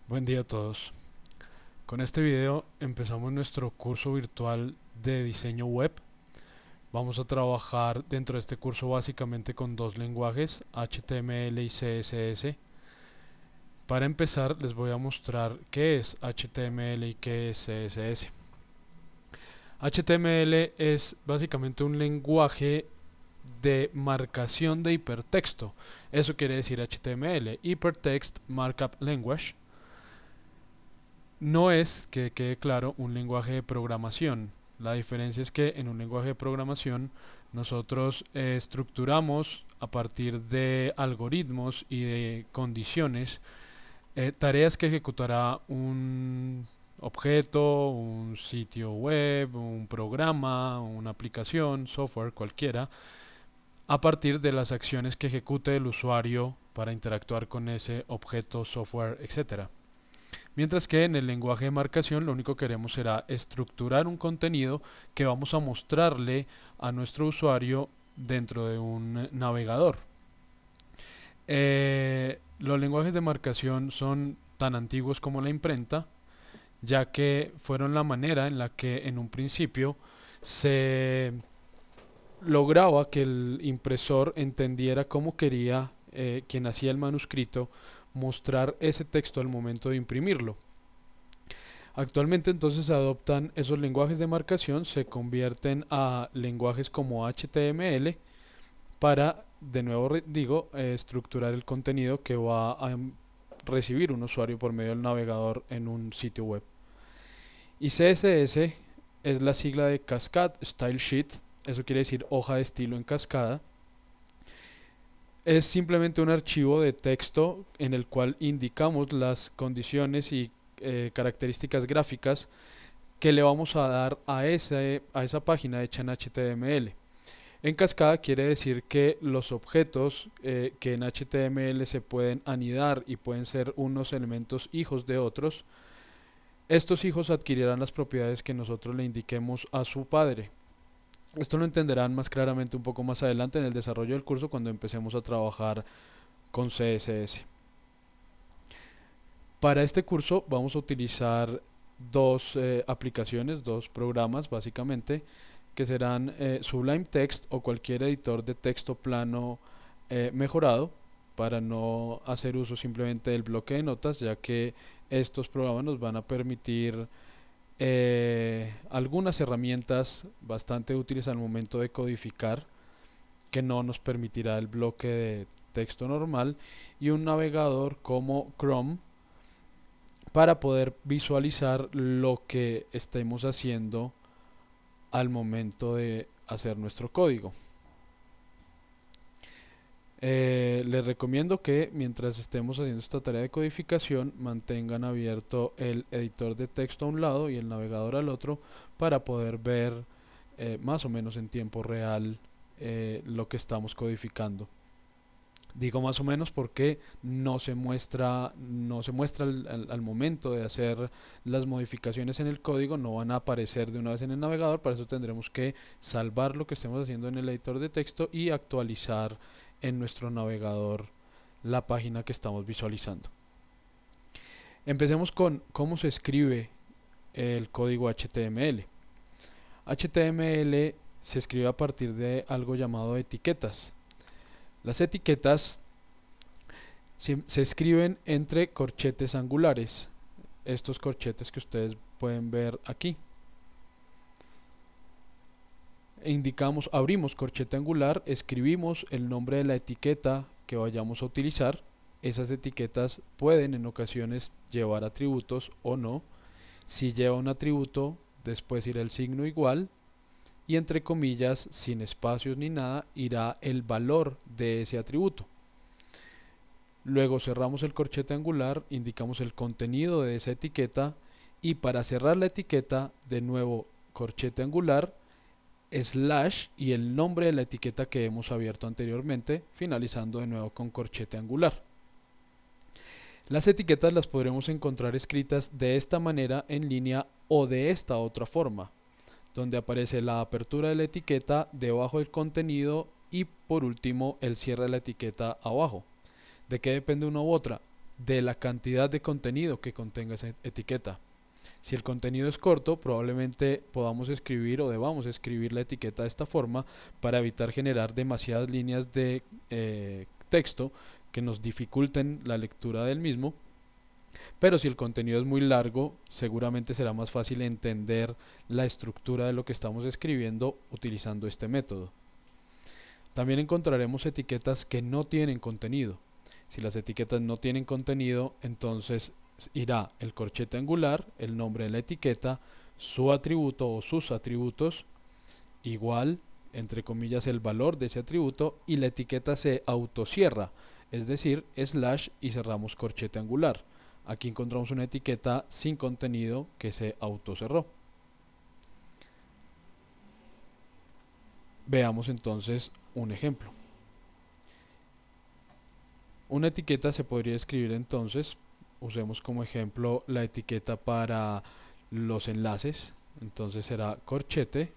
Buen día a todos. Con este video empezamos nuestro curso virtual de diseño web. Vamos a trabajar dentro de este curso básicamente con dos lenguajes, HTML y CSS. Para empezar les voy a mostrar qué es HTML y qué es CSS. HTML es básicamente un lenguaje de marcación de hipertexto. Eso quiere decir HTML, Hypertext Markup Language. No es, que quede claro, un lenguaje de programación. La diferencia es que en un lenguaje de programación nosotros estructuramos a partir de algoritmos y de condiciones tareas que ejecutará un objeto, un sitio web, un programa, una aplicación, software cualquiera, a partir de las acciones que ejecute el usuario para interactuar con ese objeto, software, etcétera. Mientras que en el lenguaje de marcación lo único que queremos será estructurar un contenido que vamos a mostrarle a nuestro usuario dentro de un navegador. Los lenguajes de marcación son tan antiguos como la imprenta, ya que fueron la manera en la que en un principio se lograba que el impresor entendiera cómo quería quien hacía el manuscrito mostrar ese texto al momento de imprimirlo. Actualmente entonces se adoptan esos lenguajes de marcación, se convierten a lenguajes como HTML para, de nuevo digo, estructurar el contenido que va a recibir un usuario por medio del navegador en un sitio web. Y CSS es la sigla de Cascade Style Sheet, eso quiere decir hoja de estilo en cascada. Es simplemente un archivo de texto en el cual indicamos las condiciones y características gráficas que le vamos a dar a esa página hecha en HTML. En cascada quiere decir que los objetos que en HTML se pueden anidar y pueden ser unos elementos hijos de otros, estos hijos adquirirán las propiedades que nosotros le indiquemos a su padre. Esto lo entenderán más claramente un poco más adelante en el desarrollo del curso cuando empecemos a trabajar con CSS. Para este curso vamos a utilizar dos aplicaciones, dos programas básicamente, que serán Sublime Text o cualquier editor de texto plano mejorado, para no hacer uso simplemente del bloque de notas, ya que estos programas nos van a permitir algunas herramientas bastante útiles al momento de codificar, que no nos permitirá el bloque de texto normal, y un navegador como Chrome para poder visualizar lo que estemos haciendo al momento de hacer nuestro código. Les recomiendo que mientras estemos haciendo esta tarea de codificación mantengan abierto el editor de texto a un lado y el navegador al otro para poder ver más o menos en tiempo real lo que estamos codificando. Digo más o menos porque no se muestra al momento de hacer las modificaciones en el código, no van a aparecer de una vez en el navegador. Para eso tendremos que salvar lo que estemos haciendo en el editor de texto y actualizar en nuestro navegador la página que estamos visualizando. Empecemos con cómo se escribe el código HTML. HTML se escribe a partir de algo llamado etiquetas. Las etiquetas se escriben entre corchetes angulares, estos corchetes que ustedes pueden ver aquí. Indicamos, abrimos corchete angular, escribimos el nombre de la etiqueta que vayamos a utilizar. Esas etiquetas pueden en ocasiones llevar atributos o no. Si lleva un atributo, después irá el signo igual y entre comillas, sin espacios ni nada, irá el valor de ese atributo. Luego cerramos el corchete angular, indicamos el contenido de esa etiqueta y para cerrar la etiqueta, de nuevo corchete angular, slash y el nombre de la etiqueta que hemos abierto anteriormente, finalizando de nuevo con corchete angular. Las etiquetas las podremos encontrar escritas de esta manera en línea o de esta otra forma, donde aparece la apertura de la etiqueta debajo del contenido y por último el cierre de la etiqueta abajo. ¿De qué depende una u otra? de la cantidad de contenido que contenga esa etiqueta. Si el contenido es corto, probablemente podamos escribir o debamos escribir la etiqueta de esta forma para evitar generar demasiadas líneas de texto que nos dificulten la lectura del mismo. Pero si el contenido es muy largo, seguramente será más fácil entender la estructura de lo que estamos escribiendo utilizando este método. También encontraremos etiquetas que no tienen contenido. Si las etiquetas no tienen contenido, entonces irá el corchete angular, el nombre de la etiqueta, su atributo o sus atributos, igual, entre comillas, el valor de ese atributo, y la etiqueta se autocierra, es decir, slash y cerramos corchete angular. Aquí encontramos una etiqueta sin contenido que se autocerró. Veamos entonces un ejemplo. Una etiqueta se podría escribir entonces, usemos como ejemplo la etiqueta para los enlaces, entonces será corchete,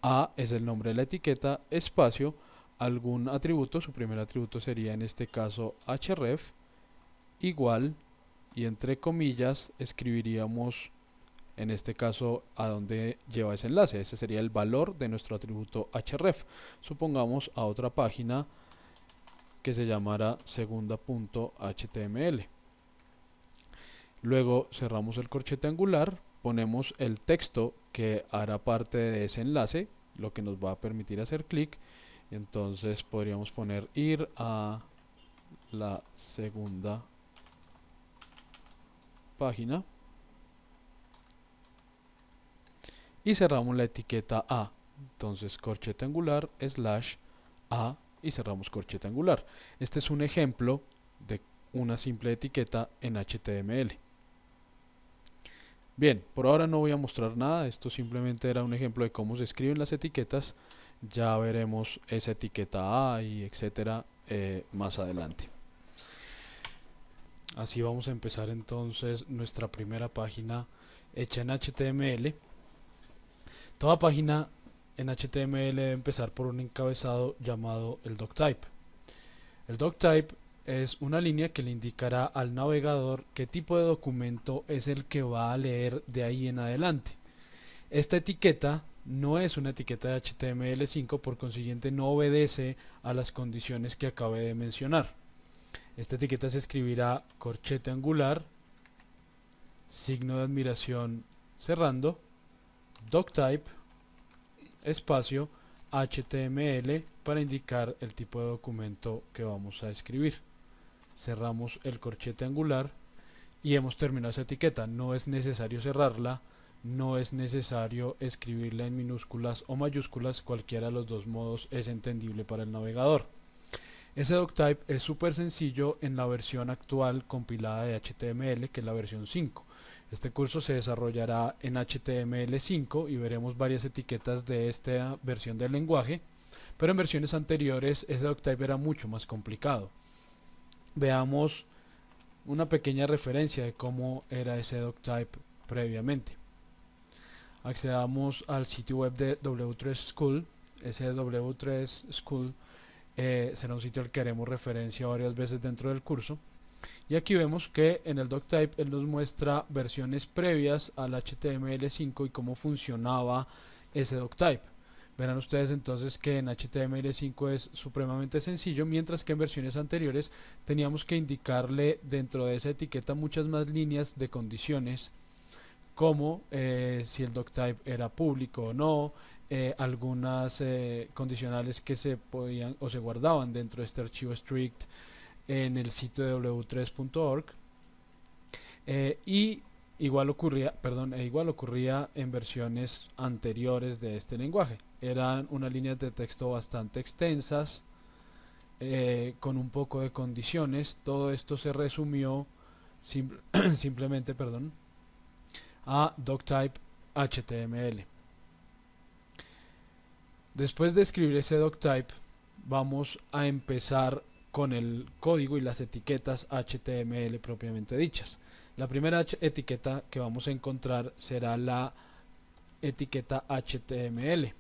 A es el nombre de la etiqueta, espacio, algún atributo, su primer atributo sería en este caso href, igual, y entre comillas escribiríamos en este caso a dónde lleva ese enlace, ese sería el valor de nuestro atributo href. Supongamos a otra página que se llamara segunda.html. Luego cerramos el corchete angular, ponemos el texto que hará parte de ese enlace, lo que nos va a permitir hacer clic. Entonces podríamos poner ir a la segunda página y cerramos la etiqueta A. Entonces corchete angular slash A y cerramos corchete angular. Este es un ejemplo de una simple etiqueta en HTML. Bien, por ahora no voy a mostrar nada, esto simplemente era un ejemplo de cómo se escriben las etiquetas. Ya veremos esa etiqueta A y etcétera más adelante. Así vamos a empezar entonces nuestra primera página hecha en HTML. Toda página en HTML debe empezar por un encabezado llamado el doctype. El doctype es una línea que le indicará al navegador qué tipo de documento es el que va a leer de ahí en adelante. Esta etiqueta no es una etiqueta de HTML5, por consiguiente no obedece a las condiciones que acabé de mencionar. Esta etiqueta se escribirá corchete angular, signo de admiración cerrando, doctype, espacio, HTML para indicar el tipo de documento que vamos a escribir. Cerramos el corchete angular y hemos terminado esa etiqueta. No es necesario cerrarla, no es necesario escribirla en minúsculas o mayúsculas, cualquiera de los dos modos es entendible para el navegador. Ese doctype es súper sencillo en la versión actual compilada de HTML, que es la versión 5. Este curso se desarrollará en HTML5 y veremos varias etiquetas de esta versión del lenguaje, pero en versiones anteriores ese doctype era mucho más complicado. Veamos una pequeña referencia de cómo era ese doctype previamente. Accedamos al sitio web de W3 School. Ese W3 School será un sitio al que haremos referencia varias veces dentro del curso. Y aquí vemos que en el doctype él nos muestra versiones previas al HTML5 y cómo funcionaba ese doctype. Verán ustedes entonces que en HTML5 es supremamente sencillo, mientras que en versiones anteriores teníamos que indicarle dentro de esa etiqueta muchas más líneas de condiciones, como si el doctype era público o no, algunas condicionales que se podían o se guardaban dentro de este archivo strict en el sitio de w3.org, y igual ocurría en versiones anteriores de este lenguaje. Eran unas líneas de texto bastante extensas, con un poco de condiciones. Todo esto se resumió simplemente a doctype HTML. Después de escribir ese doctype, vamos a empezar con el código y las etiquetas HTML propiamente dichas. La primera etiqueta que vamos a encontrar será la etiqueta HTML.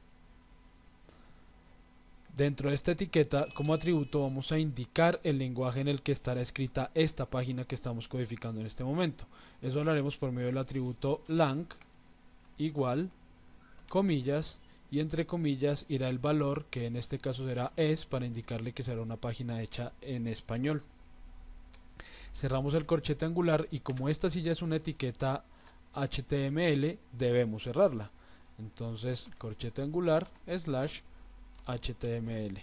Dentro de esta etiqueta, como atributo, vamos a indicar el lenguaje en el que estará escrita esta página que estamos codificando en este momento. Eso lo haremos por medio del atributo lang igual, comillas, y entre comillas irá el valor, que en este caso será es, para indicarle que será una página hecha en español. Cerramos el corchete angular y como esta sí ya es una etiqueta HTML, debemos cerrarla. Entonces, corchete angular slash HTML.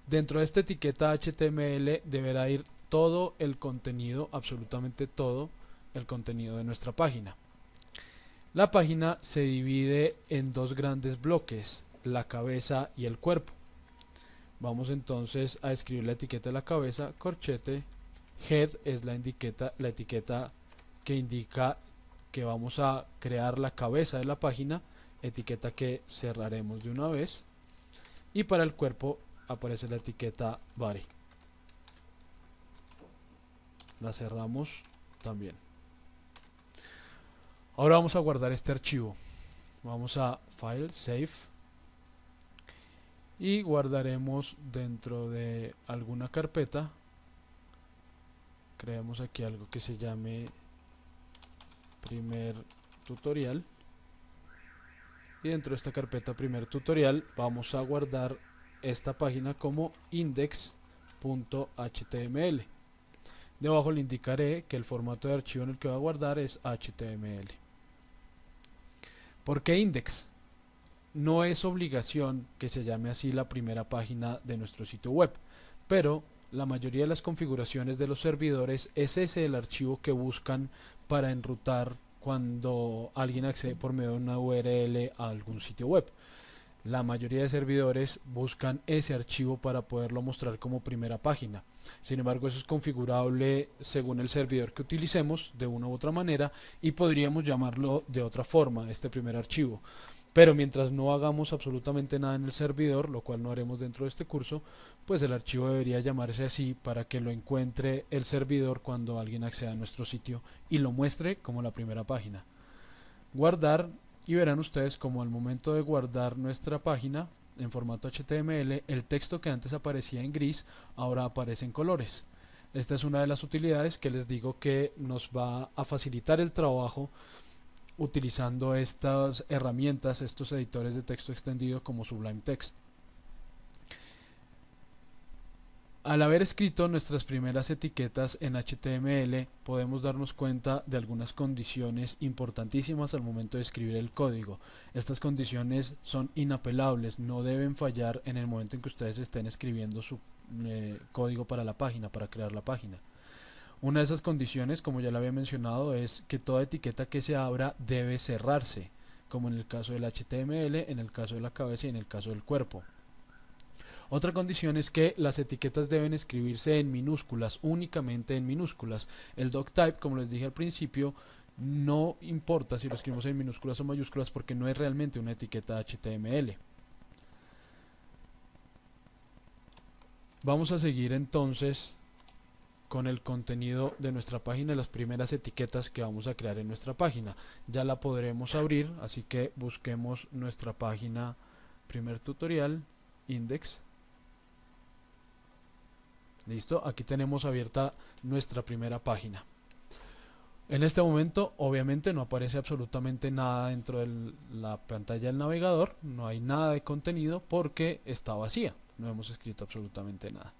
Dentro de esta etiqueta HTML deberá ir todo el contenido, absolutamente todo el contenido de nuestra página. La página se divide en dos grandes bloques, la cabeza y el cuerpo. Vamos entonces a escribir la etiqueta de la cabeza, corchete, head es la etiqueta que indica que vamos a crear la cabeza de la página, etiqueta que cerraremos de una vez, y para el cuerpo aparece la etiqueta body. La cerramos también. Ahora vamos a guardar este archivo. Vamos a File, Save. Y guardaremos dentro de alguna carpeta. Creemos aquí algo que se llame primer tutorial. Y dentro de esta carpeta primer tutorial vamos a guardar esta página como index.html. Debajo le indicaré que el formato de archivo en el que va a guardar es HTML. ¿Por qué index? No es obligación que se llame así la primera página de nuestro sitio web, pero la mayoría de las configuraciones de los servidores es ese el archivo que buscan para enrutar cuando alguien accede por medio de una URL a algún sitio web. La mayoría de servidores buscan ese archivo para poderlo mostrar como primera página. Sin embargo, eso es configurable según el servidor que utilicemos de una u otra manera y podríamos llamarlo de otra forma, este primer archivo. Pero mientras no hagamos absolutamente nada en el servidor, lo cual no haremos dentro de este curso, pues el archivo debería llamarse así para que lo encuentre el servidor cuando alguien acceda a nuestro sitio y lo muestre como la primera página. Guardar. Y verán ustedes como al momento de guardar nuestra página en formato HTML, el texto que antes aparecía en gris ahora aparece en colores. Esta es una de las utilidades que les digo que nos va a facilitar el trabajo utilizando estas herramientas, estos editores de texto extendido como Sublime Text. Al haber escrito nuestras primeras etiquetas en HTML, podemos darnos cuenta de algunas condiciones importantísimas al momento de escribir el código. Estas condiciones son inapelables, no deben fallar en el momento en que ustedes estén escribiendo su código para la página, para crear la página. Una de esas condiciones, como ya lo había mencionado, es que toda etiqueta que se abra debe cerrarse, como en el caso del HTML, en el caso de la cabeza y en el caso del cuerpo. Otra condición es que las etiquetas deben escribirse en minúsculas, únicamente en minúsculas. El doctype, como les dije al principio, no importa si lo escribimos en minúsculas o mayúsculas porque no es realmente una etiqueta HTML. Vamos a seguir entonces con el contenido de nuestra página, las primeras etiquetas que vamos a crear en nuestra página. Ya la podremos abrir, así que busquemos nuestra página, primer tutorial, index. Listo, aquí tenemos abierta nuestra primera página. En este momento obviamente no aparece absolutamente nada dentro de la pantalla del navegador, no hay nada de contenido porque está vacía, no hemos escrito absolutamente nada.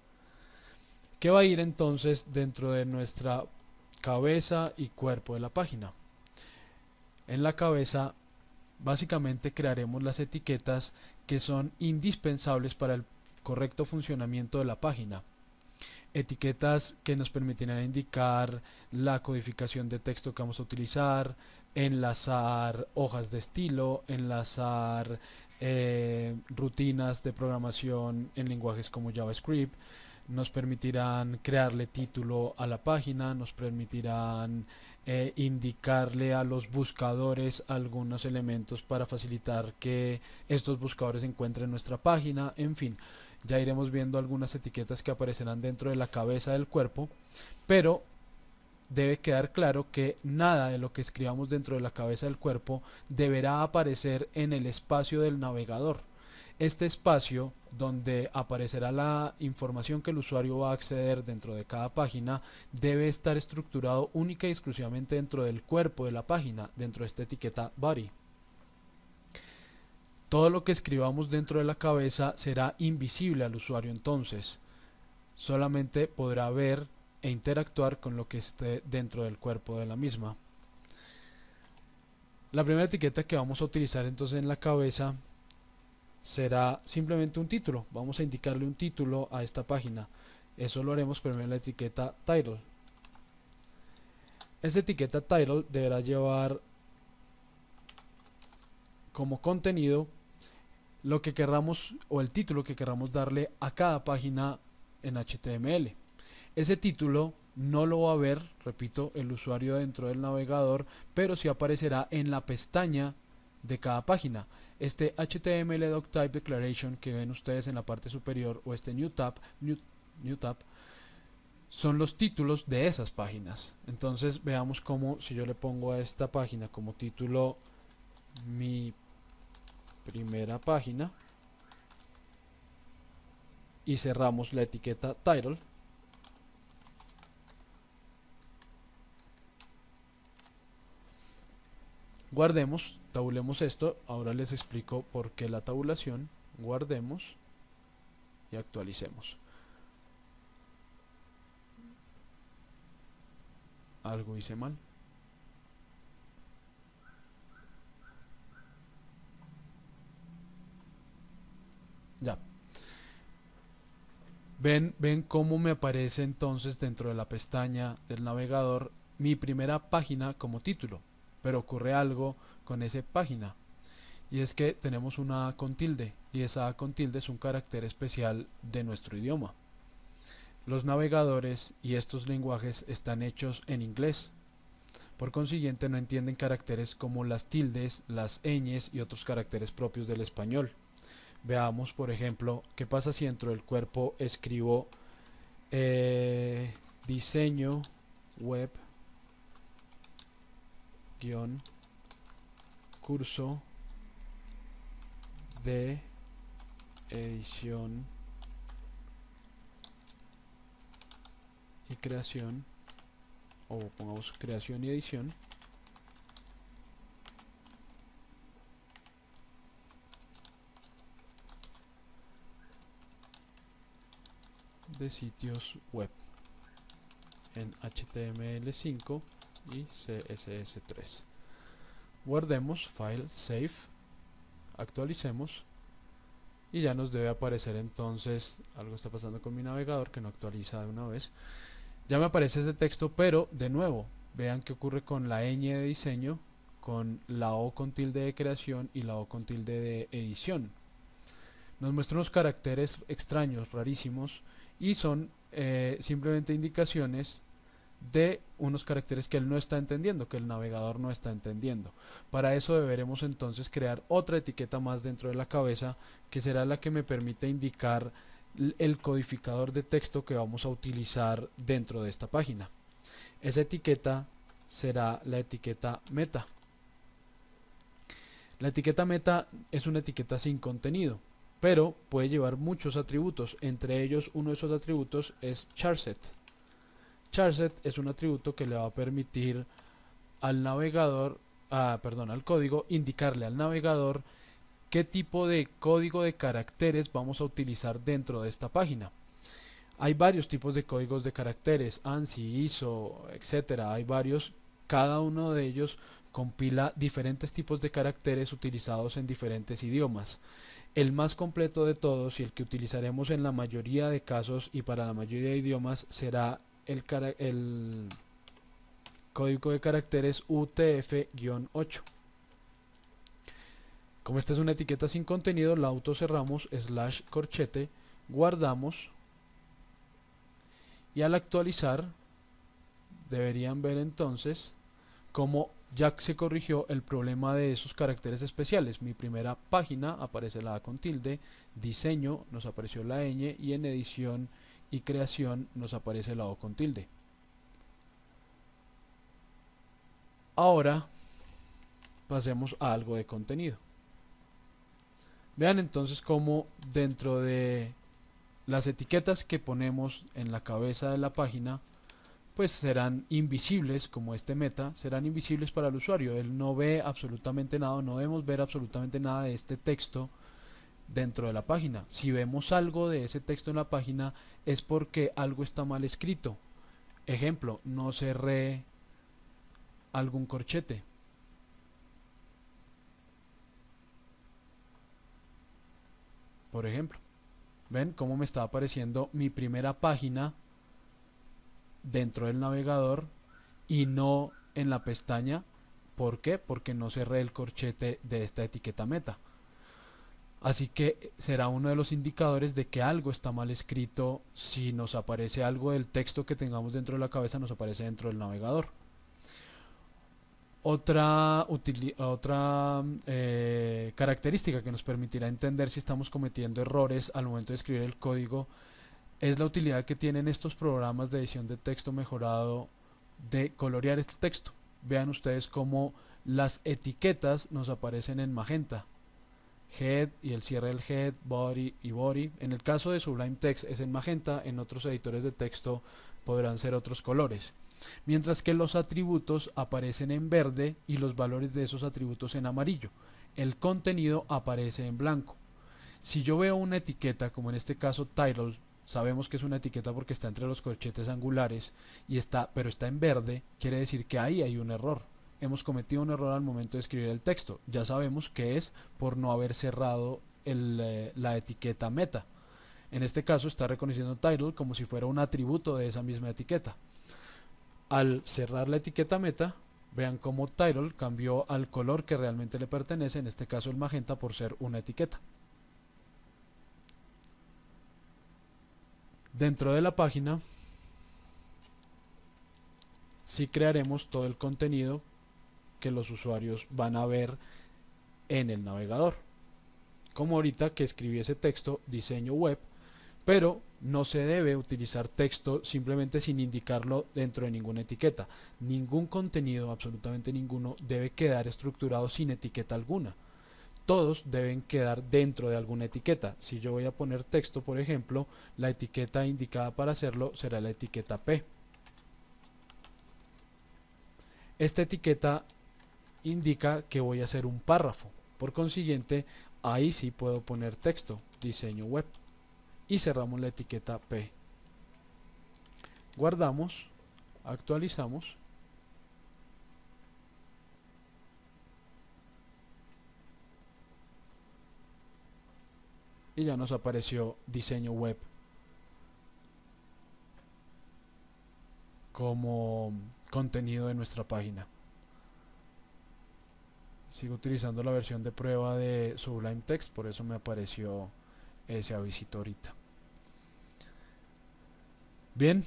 ¿Qué va a ir entonces dentro de nuestra cabeza y cuerpo de la página? En la cabeza básicamente crearemos las etiquetas que son indispensables para el correcto funcionamiento de la página. Etiquetas que nos permitirán indicar la codificación de texto que vamos a utilizar, enlazar hojas de estilo, enlazar rutinas de programación en lenguajes como JavaScript, nos permitirán crearle título a la página, nos permitirán indicarle a los buscadores algunos elementos para facilitar que estos buscadores encuentren nuestra página, en fin. Ya iremos viendo algunas etiquetas que aparecerán dentro de la cabeza del cuerpo, pero debe quedar claro que nada de lo que escribamos dentro de la cabeza del cuerpo deberá aparecer en el espacio del navegador. Este espacio donde aparecerá la información que el usuario va a acceder dentro de cada página debe estar estructurado única y exclusivamente dentro del cuerpo de la página, dentro de esta etiqueta body. Todo lo que escribamos dentro de la cabeza será invisible al usuario, entonces solamente podrá ver e interactuar con lo que esté dentro del cuerpo de la misma. La primera etiqueta que vamos a utilizar entonces en la cabeza será simplemente un título. Vamos a indicarle un título a esta página. Eso lo haremos primero en la etiqueta title. Esta etiqueta title deberá llevar como contenido lo que querramos o el título que querramos darle a cada página en HTML. Ese título no lo va a ver, repito, el usuario dentro del navegador, pero sí aparecerá en la pestaña de cada página. Este HTML Doc Type Declaration que ven ustedes en la parte superior o este New Tab son los títulos de esas páginas. Entonces veamos cómo, si yo le pongo a esta página como título mi primera página y cerramos la etiqueta title, guardemos, tabulemos esto. Ahora les explico por qué la tabulación. Guardemos y actualicemos. Algo hice mal. Ya. Ven cómo me aparece entonces dentro de la pestaña del navegador mi primera página como título. Pero ocurre algo con esa página. Y es que tenemos una A con tilde. Y esa A con tilde es un carácter especial de nuestro idioma. Los navegadores y estos lenguajes están hechos en inglés. Por consiguiente no entienden caracteres como las tildes, las ñes y otros caracteres propios del español. Veamos, por ejemplo, qué pasa si dentro del cuerpo escribo diseño web guión curso de edición y creación, o pongamos creación y edición de sitios web en HTML5 y CSS3. Guardemos, file, save, actualicemos y ya nos debe aparecer entonces. Algo está pasando con mi navegador que no actualiza de una vez. Ya me aparece ese texto, pero de nuevo vean qué ocurre con la ñ de diseño, con la O con tilde de creación y la O con tilde de edición. Nos muestra unos caracteres extraños, rarísimos, y son simplemente indicaciones de unos caracteres que él no está entendiendo, que el navegador no está entendiendo. Para eso deberemos entonces crear otra etiqueta más dentro de la cabeza, que será la que me permite indicar el codificador de texto que vamos a utilizar dentro de esta página. Esa etiqueta será la etiqueta meta. La etiqueta meta es una etiqueta sin contenido, pero puede llevar muchos atributos. Entre ellos, uno de esos atributos es charset. Charset es un atributo que le va a permitir al navegador, al código, indicarle al navegador qué tipo de código de caracteres vamos a utilizar dentro de esta página. Hay varios tipos de códigos de caracteres, ANSI, ISO, etcétera. Hay varios. Cada uno de ellos compila diferentes tipos de caracteres utilizados en diferentes idiomas. El más completo de todos y el que utilizaremos en la mayoría de casos y para la mayoría de idiomas será el código de caracteres UTF-8. Como esta es una etiqueta sin contenido, la autocerramos, /corchete, guardamos y al actualizar deberían ver entonces cómo ya se corrigió el problema de esos caracteres especiales. Mi primera página aparece la A con tilde, diseño nos apareció la ñ y en edición y creación nos aparece la O con tilde. Ahora pasemos a algo de contenido. Vean entonces cómo dentro de las etiquetas que ponemos en la cabeza de la página, pues serán invisibles, como este meta, serán invisibles para el usuario. Él no ve absolutamente nada, no debemos ver absolutamente nada de este texto dentro de la página. Si vemos algo de ese texto en la página es porque algo está mal escrito. Ejemplo, no cerré algún corchete. Por ejemplo, ven cómo me está apareciendo mi primera página dentro del navegador y no en la pestaña. ¿Por qué? Porque no cerré el corchete de esta etiqueta meta. Así que será uno de los indicadores de que algo está mal escrito. Si nos aparece algo del texto que tengamos dentro de la cabeza, nos aparece dentro del navegador. Otra característica que nos permitirá entender si estamos cometiendo errores al momento de escribir el código es la utilidad que tienen estos programas de edición de texto mejorado de colorear este texto. Vean ustedes cómo las etiquetas nos aparecen en magenta, head y el cierre del head, body y body. En el caso de Sublime Text es en magenta, en otros editores de texto podrán ser otros colores. Mientras que los atributos aparecen en verde y los valores de esos atributos en amarillo. El contenido aparece en blanco. Si yo veo una etiqueta, como en este caso title, sabemos que es una etiqueta porque está entre los corchetes angulares pero está en verde, quiere decir que ahí hay un error. Hemos cometido un error al momento de escribir el texto. Ya sabemos que es por no haber cerrado la etiqueta meta. En este caso está reconociendo title como si fuera un atributo de esa misma etiqueta. Al cerrar la etiqueta meta, vean cómo title cambió al color que realmente le pertenece, en este caso el magenta, por ser una etiqueta. Dentro de la página sí crearemos todo el contenido que los usuarios van a ver en el navegador, como ahorita que escribí ese texto diseño web, pero no se debe utilizar texto simplemente sin indicarlo dentro de ninguna etiqueta. Ningún contenido, absolutamente ninguno, debe quedar estructurado sin etiqueta alguna. Todos deben quedar dentro de alguna etiqueta. Si yo voy a poner texto, por ejemplo, la etiqueta indicada para hacerlo será la etiqueta P. Esta etiqueta indica que voy a hacer un párrafo. Por consiguiente, ahí sí puedo poner texto, diseño web. Y cerramos la etiqueta P. Guardamos, actualizamos. Y ya nos apareció diseño web como contenido de nuestra página. Sigo utilizando la versión de prueba de Sublime Text, por eso me apareció ese avisito ahorita. Bien,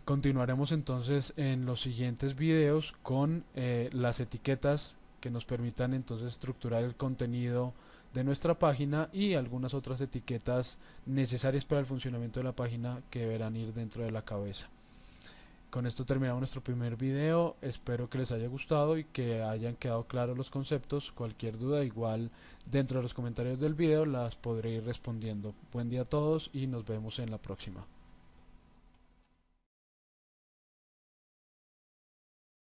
continuaremos entonces en los siguientes videos con las etiquetas que nos permitan entonces estructurar el contenido de nuestra página y algunas otras etiquetas necesarias para el funcionamiento de la página que deberán ir dentro de la cabeza. Con esto terminamos nuestro primer video, espero que les haya gustado y que hayan quedado claros los conceptos. Cualquier duda igual dentro de los comentarios del video las podré ir respondiendo. Buen día a todos y nos vemos en la próxima.